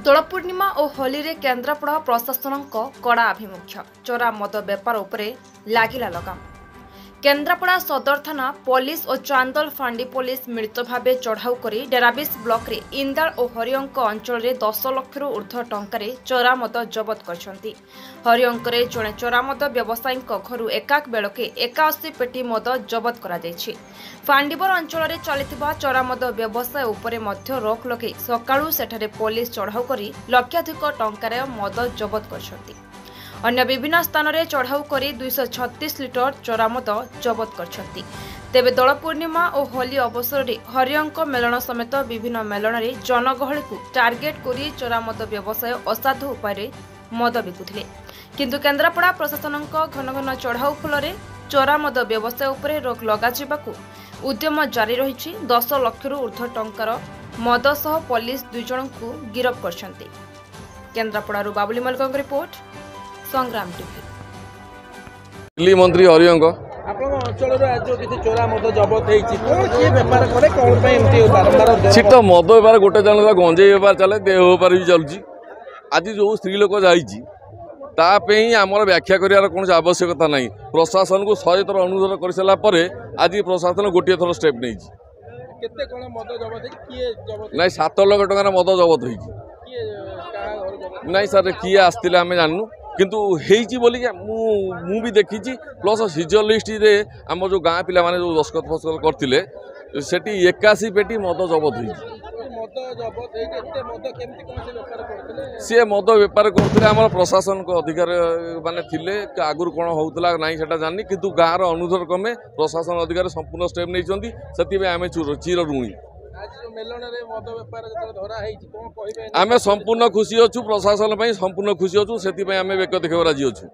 ଦୋଳ ପୂର୍ଣ୍ଣିମା ଓ ହୋଲିରେ କେନ୍ଦ୍ରାପଡ଼ା ପ୍ରଶାସନଙ୍କ କଡ଼ା ଆଭିମୁଖ୍ୟ ଚୋରା ମଦ ବେପାର ଉପରେ ଲାଗିଲା ଲଗାମ। କେନ୍ଦ୍ରାପଡ଼ା ସଦର ଥାନା ପୋଲିସ ଓ ଚାନ୍ଦୋଲ ଫାଣ୍ଡି ପୋଲିସ ମିଳିତ ଭାବେ ଚଢ଼ାଉ କରି ଡେରାବିଶ ବ୍ଲକରେ ଇନ୍ଦାଳ ଓ ହରିଅଙ୍କ ଅଞ୍ଚଳରେ 10 ଲକ୍ଷରୁ ଊର୍ଦ୍ଧ୍ୱ ଟଙ୍କାରେ ଚୋରା ମଦ ଜବତ କରିଛନ୍ତି। ହରିଅଙ୍କରେ ଜଣେ ଚୋରା ମଦ ବ୍ୟବସାୟୀଙ୍କ ଘରୁ ଏକାକ ବେଳକେ 81 ପେଟି ମଦ ଜବତ କରାଯାଇଛି। ଫାଣ୍ଡିବର ଅଞ୍ଚଳରେ ଚାଲିଥିବା ଚୋରା ମଦ ବ୍ୟବସାୟ ଉପରେ ମଧ୍ୟ ରୋକ ଲଗାଇ ସକାଳୁ ସେଠାରେ ପୋଲିସ ଚଢ଼ାଉ କରି ଲକ୍ଷାଧିକ ଟଙ୍କାର ମଦ ଜବତ କରିଛନ୍ତି। अन्य विभिन्न स्थान में चढ़ाऊ कर 236 लिटर चोरा मद जबत कर। तेबे दोल पूर्णिमा और होली अवसर में हरिअंक मेलन समेत विभिन्न मेलन में जनगहली को टार्गेट कर चोरा मद व्यवसाय असाधु उपाय मद बिकुथिले। किंतु केन्द्रापड़ा प्रशासन घन घन चढ़ाऊ फल चोरा मद व्यवसाय उपर रोक लगाजिबाकु उद्यम जारी रही। 10 लक्षरू ऊर्ध्व टंकार मद सह पुलिस 2 जन को गिरफ्त करछंती। केन्द्रापड़ारू बाबुली मल्लिकଙ୍କ रिपोर्ट संग्राम टीवी। दिल्ली मंत्री हरिअंक सी तो मद बेपार गोटे जन गंजे बेपार चले देह बेपार भी चलुची। आज जो स्त्री लोक जापी आमर व्याख्या कर कौन आवश्यकता नहीं। प्रशासन को 100 थर अनुरोध कर सारापर आज प्रशासन गोटे थर स्टेप नहीं। नहीं 7 लाख टंकार मद जबत हो नहीं सर किए आसते आम जानू किंतु हेची बोली मु भी देखी प्लस सीजर लिस्ट रे आम जो गाँ पिला माने जो दस्खत फस्खत करते 81 पेटी मद जबत हो। सी मद बेपार करते आम प्रशासन को अधिकार माने थिले आगुरी कौन होता ना सेटा जानी किंतु गाँव अनुरोध क्रमे प्रशासन अधिकारी संपूर्ण स्टेप नहीं से आम चिर ऋणी। आम संपूर्ण खुशी अच्छु प्रशासन संपूर्ण खुशी अच्छु से बेक देखा राजी अच्छु।